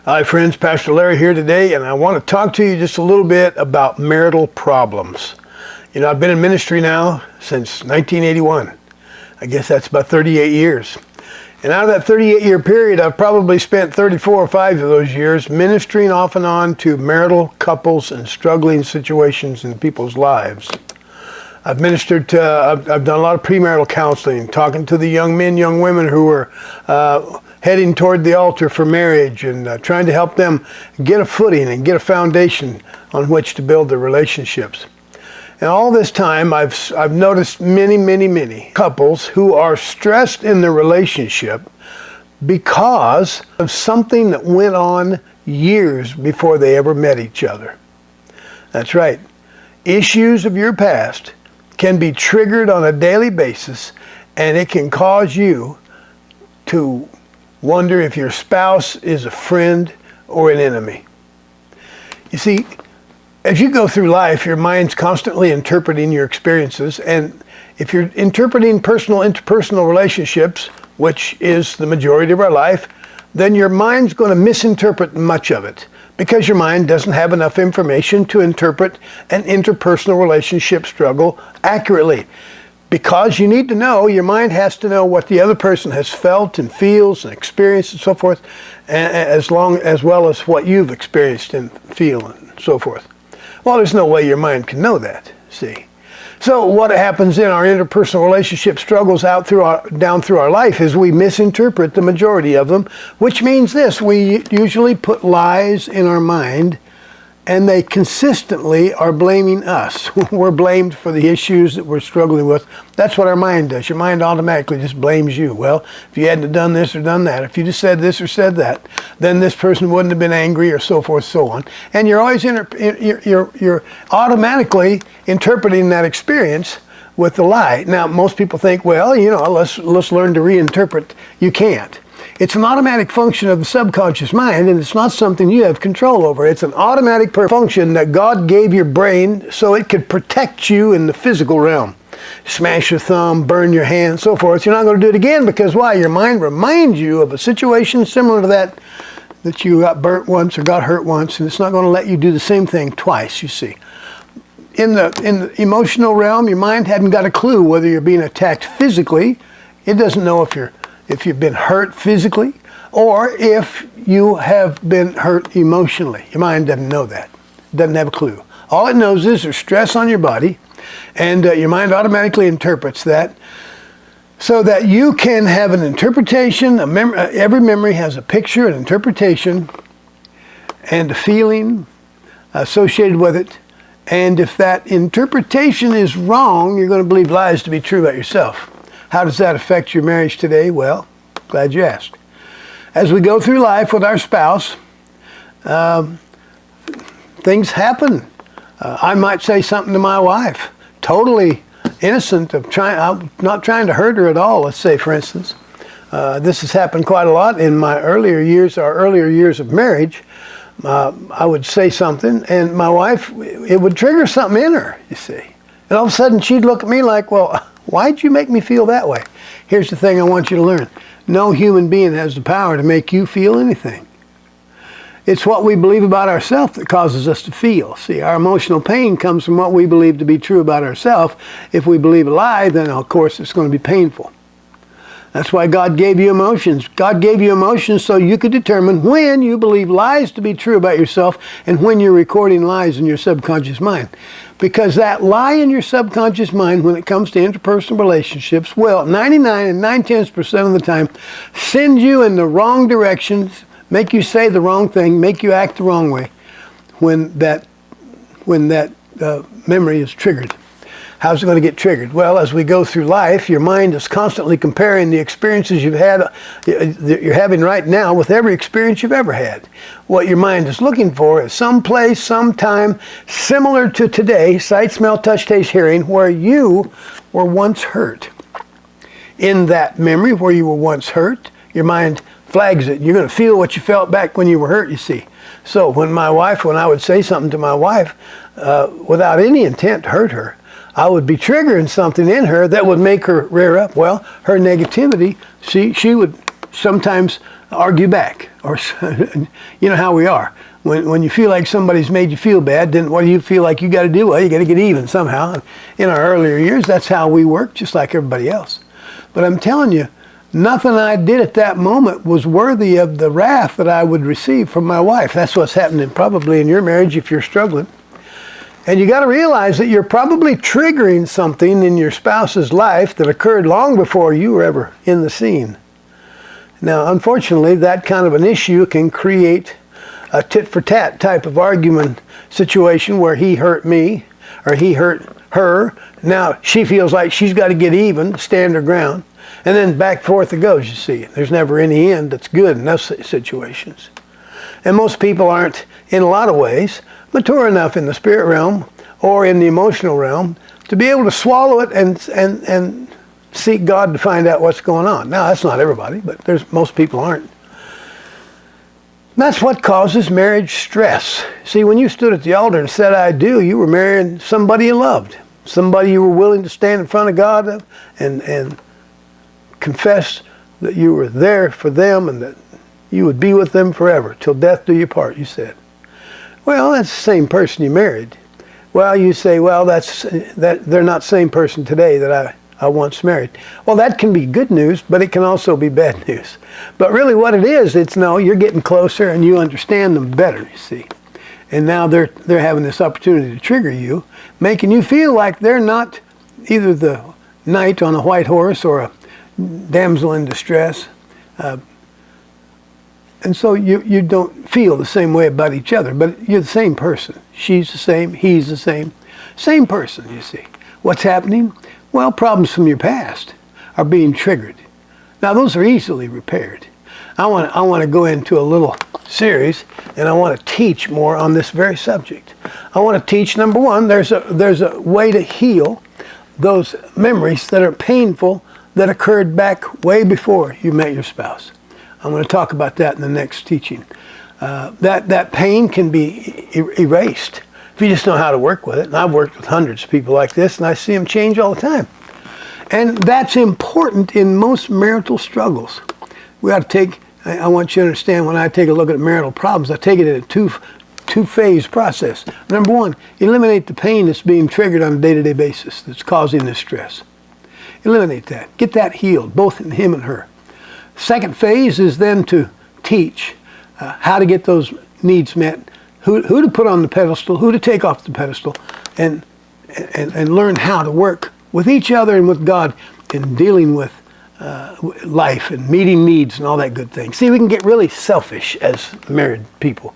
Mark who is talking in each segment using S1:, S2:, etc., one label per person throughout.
S1: Hi friends, Pastor Larry here today, and I want to talk to you just a little bit about marital problems. You know, I've been in ministry now since 1981. I guess that's about 38 years. And out of that 38-year period, I've probably spent 34 or 5 of those years ministering off and on to marital couples and struggling situations in people's lives. I've ministered to, I've done a lot of premarital counseling, talking to the young men, young women who are heading toward the altar for marriage, and trying to help them get a footing and get a foundation on which to build their relationships. And all this time, I've noticed many couples who are stressed in their relationship because of something that went on years before they ever met each other. That's right. Issues of your past can be triggered on a daily basis, and it can cause you to wonder if your spouse is a friend or an enemy. You see, as you go through life, your mind's constantly interpreting your experiences, and if you're interpreting interpersonal relationships, which is the majority of our life, then your mind's going to misinterpret much of it, because your mind doesn't have enough information to interpret an interpersonal relationship struggle accurately. Because you need to know, your mind has to know what the other person has felt and feels and experienced and so forth, as well as what you've experienced and feel and so forth. Well, there's no way your mind can know that, see. So what happens in our interpersonal relationship struggles down through our life is we misinterpret the majority of them, which means this: we usually put lies in our mind, and they consistently are blaming us. We're blamed for the issues that we're struggling with. That's what our mind does. Your mind automatically just blames you. Well, if you hadn't done this or done that, if you just said this or said that, then this person wouldn't have been angry, or so forth, so on. And you're always you're automatically interpreting that experience with the lie. Now, most people think, well, you know, let's learn to reinterpret. You can't. It's an automatic function of the subconscious mind, and it's not something you have control over. It's an automatic function that God gave your brain so it could protect you in the physical realm. Smash your thumb, burn your hand, so forth. You're not going to do it again, because why? Your mind reminds you of a situation similar to that you got burnt once or got hurt once, and it's not going to let you do the same thing twice, you see. In the emotional realm, your mind hadn't got a clue whether you're being attacked physically. It doesn't know if you've been hurt physically, or if you have been hurt emotionally. Your mind doesn't know that. It doesn't have a clue. All it knows is there's stress on your body, and your mind automatically interprets that, so that you can have an interpretation. Every memory has a picture, an interpretation, and a feeling associated with it. And if that interpretation is wrong, you're going to believe lies to be true about yourself. How does that affect your marriage today? Well, glad you asked. As we go through life with our spouse, things happen. I might say something to my wife, totally innocent of I'm not trying to hurt her at all, let's say, for instance. This has happened quite a lot in my earlier years of marriage. I would say something, and my wife, it would trigger something in her, you see. And all of a sudden, she'd look at me like, well, why'd you make me feel that way? Here's the thing I want you to learn. No human being has the power to make you feel anything. It's what we believe about ourselves that causes us to feel. See, our emotional pain comes from what we believe to be true about ourselves. If we believe a lie, then of course it's going to be painful. That's why God gave you emotions. God gave you emotions so you could determine when you believe lies to be true about yourself and when you're recording lies in your subconscious mind. Because that lie in your subconscious mind, when it comes to interpersonal relationships, will 99 and 9/10% of the time send you in the wrong directions, make you say the wrong thing, make you act the wrong way when that memory is triggered. How's it going to get triggered? Well, as we go through life, your mind is constantly comparing the experiences you've had, that you're having right now, with every experience you've ever had. What your mind is looking for is some place, some time, similar to today, sight, smell, touch, taste, hearing, where you were once hurt. In that memory where you were once hurt, your mind flags it. You're going to feel what you felt back when you were hurt, you see. So when I would say something to my wife, without any intent to hurt her, I would be triggering something in her that would make her rear up. Well, her negativity, she would sometimes argue back, or you know how we are. When you feel like somebody's made you feel bad, then what do you feel like you got to do? Well, you got to get even somehow. In our earlier years, that's how we worked, just like everybody else. But I'm telling you, nothing I did at that moment was worthy of the wrath that I would receive from my wife. That's what's happening probably in your marriage if you're struggling. And you got to realize that you're probably triggering something in your spouse's life that occurred long before you were ever in the scene. Now, unfortunately, that kind of an issue can create a tit-for-tat type of argument situation where he hurt me or he hurt her. Now she feels like she's got to get even, stand her ground, and then back and forth it goes, you see. There's never any end that's good in those situations. And most people aren't, in a lot of ways, mature enough in the spirit realm or in the emotional realm to be able to swallow it and seek God to find out what's going on. Now, that's not everybody, but most people aren't. That's what causes marriage stress. See, when you stood at the altar and said, I do, you were marrying somebody you loved, somebody you were willing to stand in front of God and confess that you were there for them and that you would be with them forever, till death do you part, you said. Well, that's the same person you married. Well, you say, well, they're not the same person today that I once married. Well, that can be good news, but it can also be bad news. But really what it is, it's no, you're getting closer and you understand them better, you see. And now they're having this opportunity to trigger you, making you feel like they're not either the knight on a white horse or a damsel in distress. And so you don't feel the same way about each other, but you're the same person. She's the same, he's the same. Same person, you see. What's happening? Well, problems from your past are being triggered. Now, those are easily repaired. I want to go into a little series, and I want to teach more on this very subject. I want to teach, number one, there's a way to heal those memories that are painful that occurred back way before you met your spouse. I'm going to talk about that in the next teaching. That pain can be erased if you just know how to work with it. And I've worked with hundreds of people like this, and I see them change all the time. And that's important in most marital struggles. We ought to take, I want you to understand, when I take a look at marital problems, I take it in a two-phase process. Number one, eliminate the pain that's being triggered on a day-to-day basis that's causing this stress. Eliminate that. Get that healed, both in him and her. Second phase is then to teach how to get those needs met, who to put on the pedestal, who to take off the pedestal, and learn how to work with each other and with God in dealing with life and meeting needs and all that good thing. See, we can get really selfish as married people,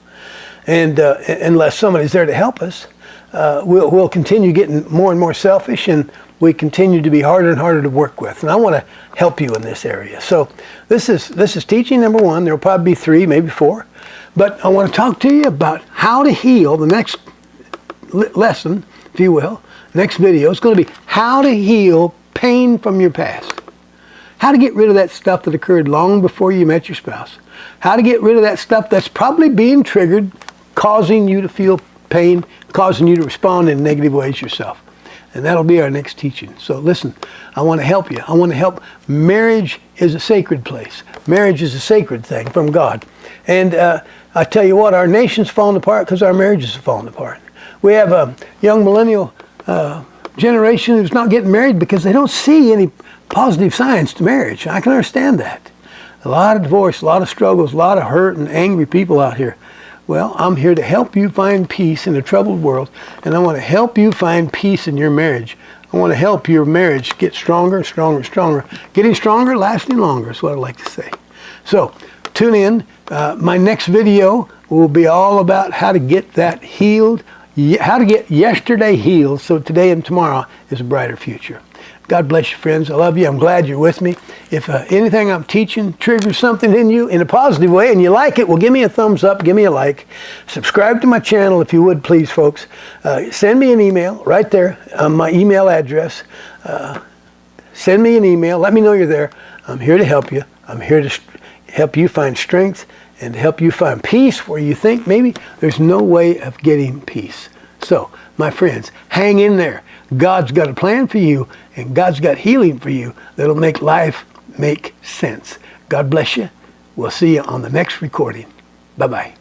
S1: and unless somebody's there to help us, we'll continue getting more and more selfish, and we continue to be harder and harder to work with. And I want to help you in this area. So this is teaching number one. There will probably be 3, maybe 4. But I want to talk to you about how to heal. The next lesson, if you will, next video, is going to be how to heal pain from your past. How to get rid of that stuff that occurred long before you met your spouse. How to get rid of that stuff that's probably being triggered, causing you to feel pain, causing you to respond in negative ways yourself. And that'll be our next teaching. So listen, I want to help you. I want to help. Marriage is a sacred place. Marriage is a sacred thing from God. And I tell you what, our nation's falling apart because our marriages are falling apart. We have a young millennial generation who's not getting married because they don't see any positive signs to marriage. I can understand that. A lot of divorce, a lot of struggles, a lot of hurt and angry people out here. Well, I'm here to help you find peace in a troubled world, and I want to help you find peace in your marriage. I want to help your marriage get stronger, stronger, stronger. Getting stronger, lasting longer is what I'd like to say. So, tune in. My next video will be all about how to get that healed, how to get yesterday healed so today and tomorrow is a brighter future. God bless you, friends. I love you. I'm glad you're with me. If anything I'm teaching triggers something in you in a positive way and you like it, well, give me a thumbs up, give me a like. Subscribe to my channel if you would, please, folks. Send me an email right there on my email address. Send me an email. Let me know you're there. I'm here to help you. I'm here to help you find strength and to help you find peace where you think maybe there's no way of getting peace. So, my friends, hang in there. God's got a plan for you, and God's got healing for you that'll make life make sense. God bless you. We'll see you on the next recording. Bye-bye.